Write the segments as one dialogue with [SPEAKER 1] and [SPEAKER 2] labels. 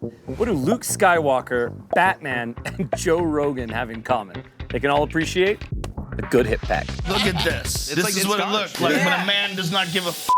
[SPEAKER 1] What do Luke Skywalker, Batman, and Joe Rogan have in common? They can all appreciate a good hip pack.
[SPEAKER 2] Look at this. This is what it looks like when a man does not give a f.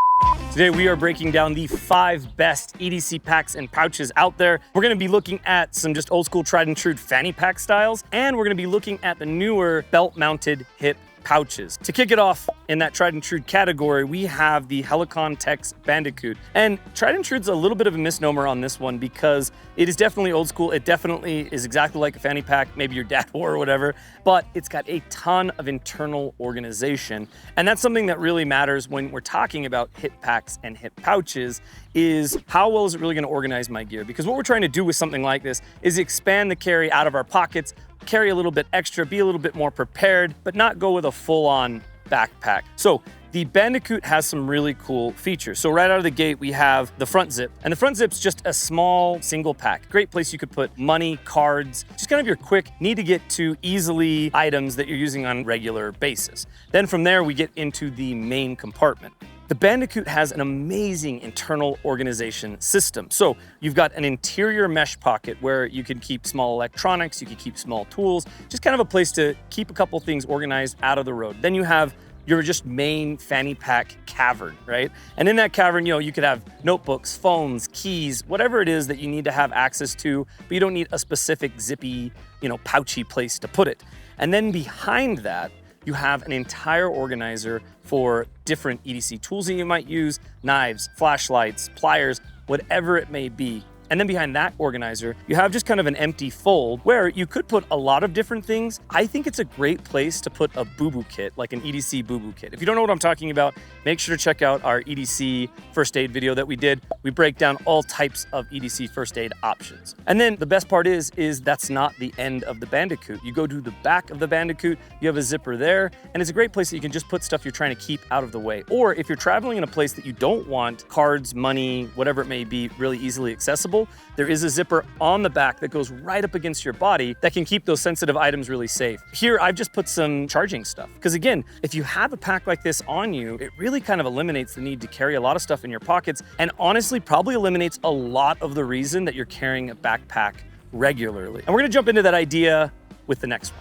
[SPEAKER 1] Today we are breaking down the 5 best EDC packs and pouches out there. We're gonna be looking at some just old school tried and true fanny pack styles, and we're gonna be looking at the newer belt-mounted hip pouches. To kick it off in that tried and true category, we have the Helikon-Tex Bandicoot. And tried and true's a little bit of a misnomer on this one because it is definitely old school. It definitely is exactly like a fanny pack, maybe your dad wore or whatever, but it's got a ton of internal organization. And that's something that really matters when we're talking about hip packs and hip pouches, is how well is it really gonna organize my gear? Because what we're trying to do with something like this is expand the carry out of our pockets, carry a little bit extra, be a little bit more prepared, but not go with a full-on backpack. So the Bandicoot has some really cool features. So right out of the gate, we have the front zip, and the front zip's just a small single pack. Great place you could put money, cards, just kind of your quick, need to get to easily items that you're using on a regular basis. Then from there, we get into the main compartment. The Bandicoot has an amazing internal organization system. So you've got an interior mesh pocket where you can keep small electronics, you can keep small tools, just kind of a place to keep a couple things organized out of the road. Then you have your just main fanny pack cavern, right? And in that cavern, you could have notebooks, phones, keys, whatever it is that you need to have access to, but you don't need a specific zippy, pouchy place to put it. And then behind that, you have an entire organizer for different EDC tools that you might use, knives, flashlights, pliers, whatever it may be. And then behind that organizer, you have just kind of an empty fold where you could put a lot of different things. I think it's a great place to put a boo-boo kit, like an EDC boo-boo kit. If you don't know what I'm talking about, make sure to check out our EDC first aid video that we did. We break down all types of EDC first aid options. And then the best part is that's not the end of the Bandicoot. You go to the back of the Bandicoot, you have a zipper there, and it's a great place that you can just put stuff you're trying to keep out of the way. Or if you're traveling in a place that you don't want cards, money, whatever it may be, really easily accessible, there is a zipper on the back that goes right up against your body that can keep those sensitive items really safe. Here, I've just put some charging stuff. Because again, if you have a pack like this on you, it really kind of eliminates the need to carry a lot of stuff in your pockets, and honestly, probably eliminates a lot of the reason that you're carrying a backpack regularly. And we're gonna jump into that idea with the next one.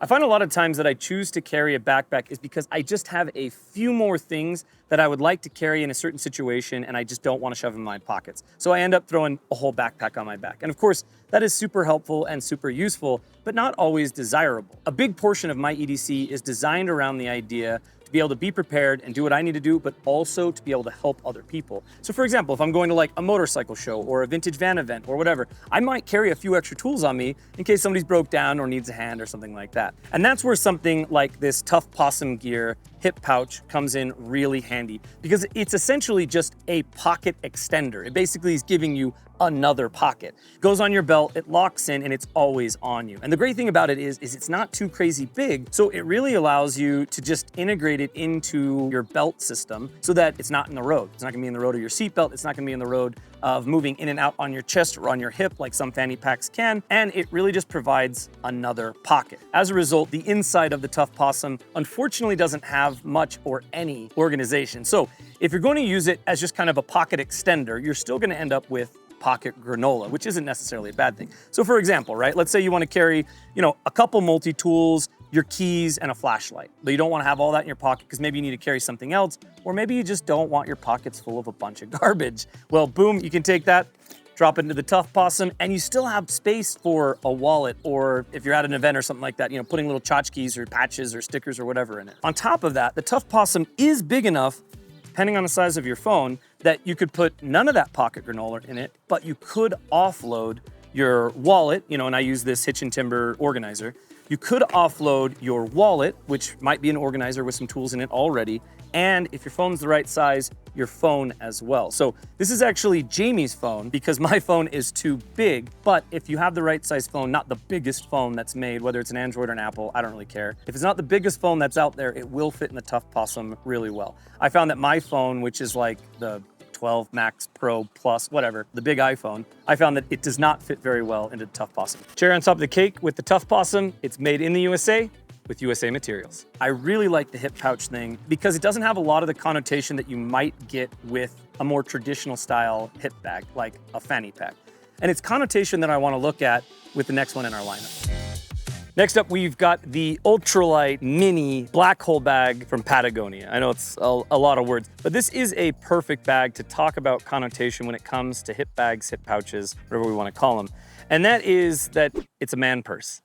[SPEAKER 1] I find a lot of times that I choose to carry a backpack is because I just have a few more things that I would like to carry in a certain situation and I just don't want to shove them in my pockets. So I end up throwing a whole backpack on my back. And of course, that is super helpful and super useful, but not always desirable. A big portion of my EDC is designed around the idea to be able to be prepared and do what I need to do, but also to be able to help other people. So for example, if I'm going to like a motorcycle show or a vintage van event or whatever, I might carry a few extra tools on me in case somebody's broke down or needs a hand or something like that. And that's where something like this Tuff Possum Gear hip pouch comes in really handy because it's essentially just a pocket extender. It basically is giving you another pocket. It goes on your belt, it locks in, and it's always on you. And the great thing about it is it's not too crazy big, so it really allows you to just integrate it into your belt system so that it's not in the road. It's not gonna be in the road of your seatbelt, it's not gonna be in the road of moving in and out on your chest or on your hip like some fanny packs can, and it really just provides another pocket. As a result, the inside of the Tuff Possum unfortunately doesn't have much or any organization. So if you're going to use it as just kind of a pocket extender, you're still gonna end up with pocket granola, which isn't necessarily a bad thing. So for example, right, let's say you want to carry, a couple multi-tools, your keys, and a flashlight, but you don't want to have all that in your pocket because maybe you need to carry something else, or maybe you just don't want your pockets full of a bunch of garbage. Well, boom, you can take that, drop it into the Tuff Possum, and you still have space for a wallet, or if you're at an event or something like that, putting little tchotchkes or patches or stickers or whatever in it. On top of that, the Tuff Possum is big enough, depending on the size of your phone, that you could put none of that pocket granola in it, but you could offload your wallet, and I use this Hitch and Timber organizer. You could offload your wallet, which might be an organizer with some tools in it already, and if your phone's the right size, your phone as well. So this is actually Jamie's phone because my phone is too big, but if you have the right size phone, not the biggest phone that's made, whether it's an Android or an Apple, I don't really care. If it's not the biggest phone that's out there, it will fit in the Tuff Possum really well. I found that my phone, which is like the 12 Max Pro Plus, whatever, the big iPhone, I found that it does not fit very well into the Tuff Possum. Cherry on top of the cake with the Tuff Possum, it's made in the USA with USA materials. I really like the hip pouch thing because it doesn't have a lot of the connotation that you might get with a more traditional style hip bag, like a fanny pack. And it's connotation that I want to look at with the next one in our lineup. Next up, we've got the ultralight mini black hole bag from Patagonia. I know it's a lot of words, but this is a perfect bag to talk about connotation when it comes to hip bags, hip pouches, whatever we want to call them. And that is that it's a man purse.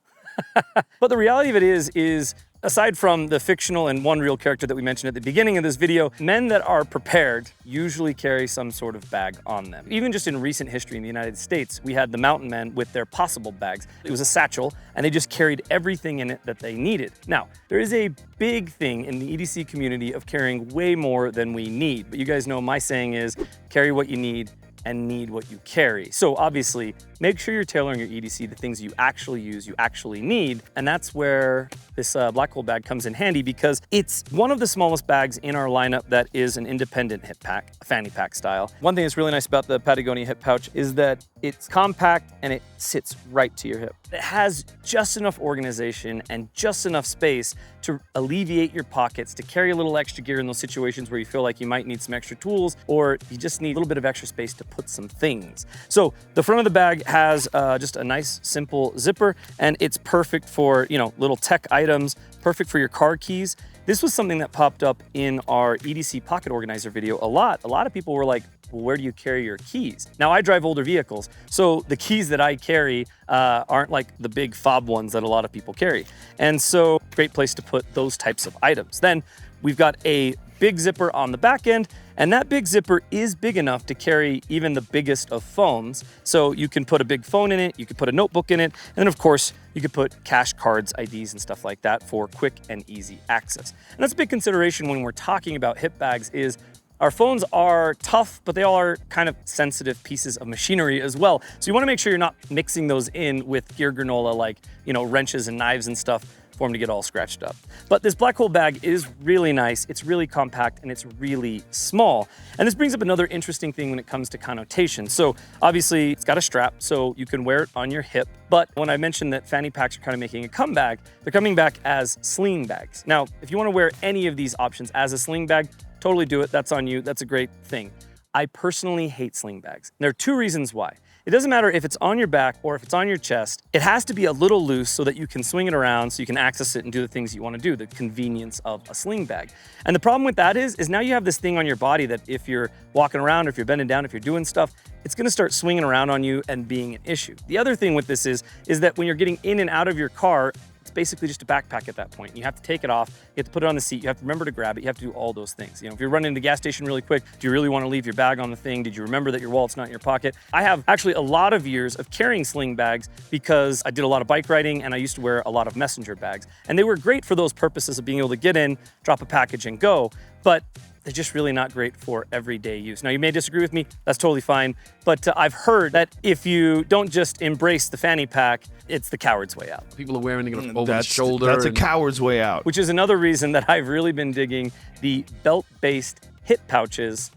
[SPEAKER 1] But the reality of it is aside from the fictional and one real character that we mentioned at the beginning of this video, men that are prepared usually carry some sort of bag on them. Even just in recent history in the United States, we had the mountain men with their possible bags. It was a satchel, and they just carried everything in it that they needed. Now, there is a big thing in the EDC community of carrying way more than we need. But you guys know my saying is, carry what you need and need what you carry. So obviously, make sure you're tailoring your EDC to things you actually use, you actually need, and that's where this black hole bag comes in handy because it's one of the smallest bags in our lineup that is an independent hip pack, a fanny pack style. One thing that's really nice about the Patagonia hip pouch is that it's compact and it sits right to your hip. It has just enough organization and just enough space to alleviate your pockets, to carry a little extra gear in those situations where you feel like you might need some extra tools or you just need a little bit of extra space to put some things. So the front of the bag has just a nice simple zipper, and it's perfect for, you know, little tech items, perfect for your car keys. This was something that popped up in our EDC pocket organizer video a lot. A lot of people were like, well, where do you carry your keys? Now I drive older vehicles, so the keys that I carry aren't like the big fob ones that a lot of people carry. And so great place to put those types of items. Then we've got a big zipper on the back end, and that big zipper is big enough to carry even the biggest of phones. So you can put a big phone in it, you could put a notebook in it, and then of course, you could put cash cards, IDs, and stuff like that for quick and easy access. And that's a big consideration when we're talking about hip bags is our phones are tough, but they all are kind of sensitive pieces of machinery as well. So you wanna make sure you're not mixing those in with gear granola like, you know, wrenches and knives and stuff for them to get all scratched up. But this black hole bag is really nice, it's really compact, and it's really small. And this brings up another interesting thing when it comes to connotation. So obviously it's got a strap, so you can wear it on your hip. But when I mentioned that fanny packs are kind of making a comeback, they're coming back as sling bags. Now, if you wanna wear any of these options as a sling bag, totally do it, that's on you, that's a great thing. I personally hate sling bags. There are two reasons why. It doesn't matter if it's on your back or if it's on your chest, it has to be a little loose so that you can swing it around so you can access it and do the things you want to do, the convenience of a sling bag. And the problem with that is now you have this thing on your body that if you're walking around, or if you're bending down, if you're doing stuff, it's gonna start swinging around on you and being an issue. The other thing with this is that when you're getting in and out of your car, it's basically just a backpack at that point. You have to take it off, you have to put it on the seat, you have to remember to grab it, you have to do all those things. You know, if you're running to the gas station really quick, do you really want to leave your bag on the thing? Did you remember that your wallet's not in your pocket? I have actually a lot of years of carrying sling bags because I did a lot of bike riding and I used to wear a lot of messenger bags. And they were great for those purposes of being able to get in, drop a package and go. But they're just really not great for everyday use. Now, you may disagree with me, that's totally fine, but I've heard that if you don't just embrace the fanny pack, it's the coward's way out.
[SPEAKER 3] People are wearing it over the shoulder.
[SPEAKER 2] That's a coward's way out.
[SPEAKER 1] Which is another reason that I've really been digging the belt-based hip pouches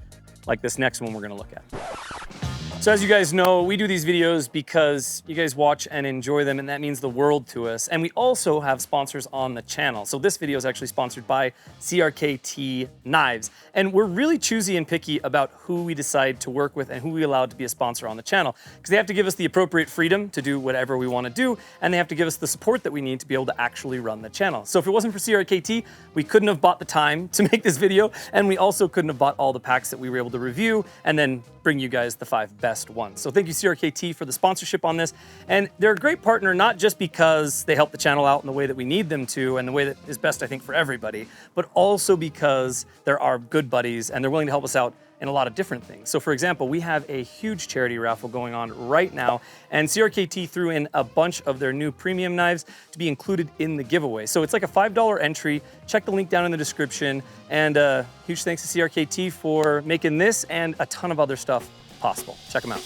[SPEAKER 1] like this next one we're gonna look at. So as you guys know, we do these videos because you guys watch and enjoy them, and that means the world to us. And we also have sponsors on the channel. So this video is actually sponsored by CRKT Knives. And we're really choosy and picky about who we decide to work with and who we allow to be a sponsor on the channel. Because they have to give us the appropriate freedom to do whatever we want to do, and they have to give us the support that we need to be able to actually run the channel. So if it wasn't for CRKT, we couldn't have bought the time to make this video, and we also couldn't have bought all the packs that we were able to review and then bring you guys the 5 best ones. So thank you CRKT for the sponsorship on this. And they're a great partner, not just because they help the channel out in the way that we need them to and the way that is best, I think, for everybody, but also because they're our good buddies and they're willing to help us out in a lot of different things. So for example, we have a huge charity raffle going on right now, and CRKT threw in a bunch of their new premium knives to be included in the giveaway. So it's like a $5 entry. Check the link down in the description, and huge thanks to CRKT for making this and a ton of other stuff possible. Check them out.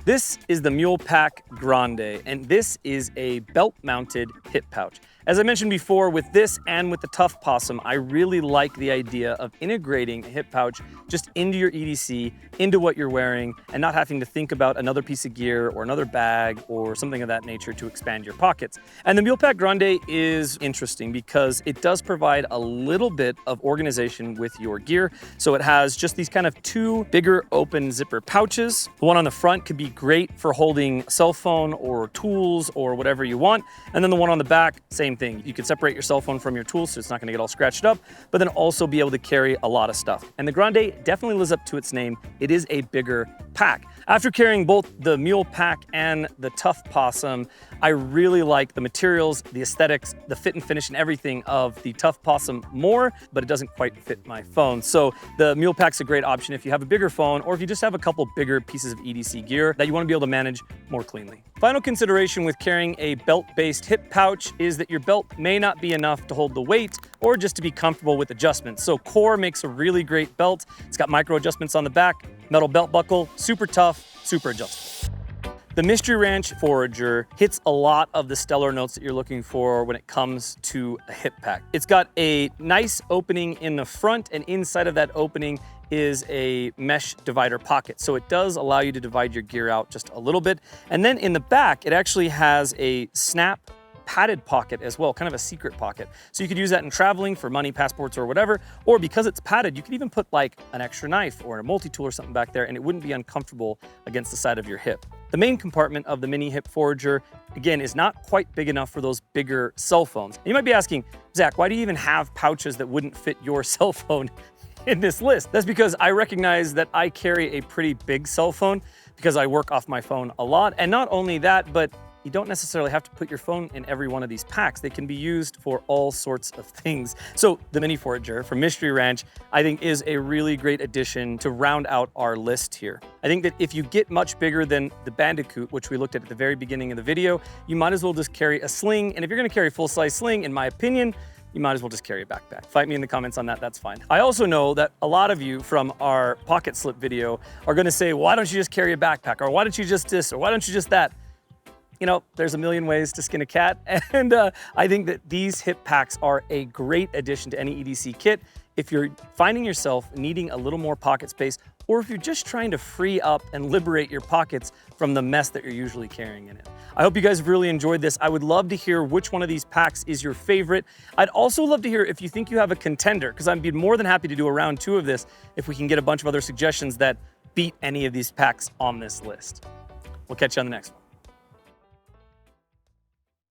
[SPEAKER 1] This is the MulePack Grande, and this is a belt-mounted hip pouch. As I mentioned before, with this and with the Tuff Possum, I really like the idea of integrating a hip pouch just into your EDC, into what you're wearing, and not having to think about another piece of gear or another bag or something of that nature to expand your pockets. And the MulePack Grande is interesting because it does provide a little bit of organization with your gear. So it has just these kind of two bigger open zipper pouches. The one on the front could be great for holding a cell phone or tools or whatever you want. And then the one on the back, same thing. You can separate your cell phone from your tools so it's not gonna get all scratched up, but then also be able to carry a lot of stuff. And the Grande definitely lives up to its name. It is a bigger pack. After carrying both the MulePack and the Tuff Possum, I really like the materials, the aesthetics, the fit and finish and everything of the Tuff Possum more, but it doesn't quite fit my phone. So the MulePack's a great option if you have a bigger phone or if you just have a couple bigger pieces of EDC gear that you want to be able to manage more cleanly. Final consideration with carrying a belt-based hip pouch is that your belt may not be enough to hold the weight or just to be comfortable with adjustments. So Core makes a really great belt. It's got micro adjustments on the back, metal belt buckle, super tough, super adjustable. The Mystery Ranch Forager hits a lot of the stellar notes that you're looking for when it comes to a hip pack. It's got a nice opening in the front, and inside of that opening is a mesh divider pocket. So it does allow you to divide your gear out just a little bit. And then in the back, it actually has a snap padded pocket as well, kind of a secret pocket. So you could use that in traveling for money, passports, or whatever, or because it's padded, you could even put like an extra knife or a multi-tool or something back there and it wouldn't be uncomfortable against the side of your hip. The main compartment of the mini hip Forager, again, is not quite big enough for those bigger cell phones. And you might be asking, Zach, why do you even have pouches that wouldn't fit your cell phone in this list? That's because I recognize that I carry a pretty big cell phone because I work off my phone a lot. And not only that, but you don't necessarily have to put your phone in every one of these packs. They can be used for all sorts of things. So the Mini Forager from Mystery Ranch, I think is a really great addition to round out our list here. I think that if you get much bigger than the Bandicoot, which we looked at the very beginning of the video, you might as well just carry a sling. And if you're gonna carry a full-size sling, in my opinion, you might as well just carry a backpack. Fight me in the comments on that, that's fine. I also know that a lot of you from our pocket slip video are gonna say, why don't you just carry a backpack? Or why don't you just this? Or why don't you just that? You know, there's a million ways to skin a cat. And I think that these hip packs are a great addition to any EDC kit. If you're finding yourself needing a little more pocket space, or if you're just trying to free up and liberate your pockets from the mess that you're usually carrying in it. I hope you guys really enjoyed this. I would love to hear which one of these packs is your favorite. I'd also love to hear if you think you have a contender, because I'd be more than happy to do a round 2 of this if we can get a bunch of other suggestions that beat any of these packs on this list. We'll catch you on the next one.